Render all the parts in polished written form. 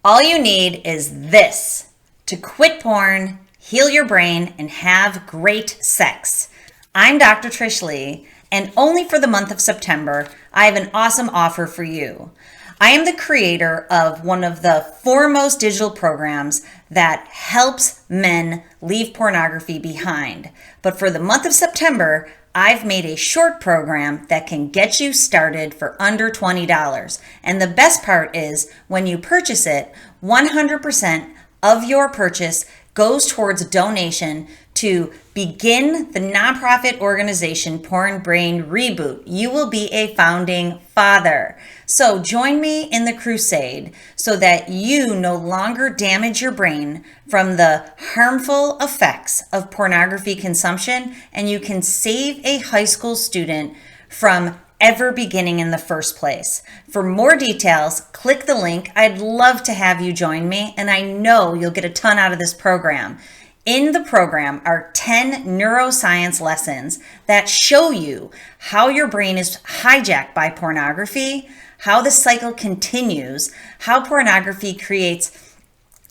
All you need is this to quit porn, heal your brain, and have great sex. I'm Dr. Trish Leigh, and only for the month of September, I have an awesome offer for you. I am the creator of one of the foremost digital programs that helps men leave pornography behind. But for the month of September, I've made a short program that can get you started for under $20. And the best part is when you purchase it, 100% of your purchase goes towards a donation to begin the nonprofit organization Porn Brain Reboot. You will be a founding father. So join me in the crusade so that you no longer damage your brain from the harmful effects of pornography consumption, and you can save a high school student from ever beginning in the first place. For more details, click the link. I'd love to have you join me, and I know you'll get a ton out of this program. In the program are 10 neuroscience lessons that show you how your brain is hijacked by pornography, how the cycle continues, how pornography creates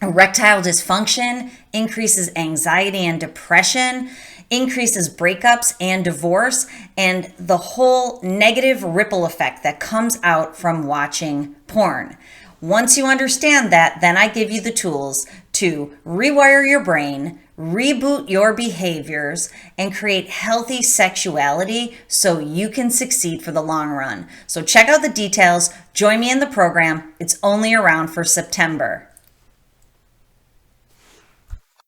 erectile dysfunction, increases anxiety and depression, increases breakups and divorce, and the whole negative ripple effect that comes out from watching porn. Once you understand that, then I give you the tools to rewire your brain, reboot your behaviors, and create healthy sexuality so you can succeed for the long run. So check out the details. Join me in the program. It's only around for September.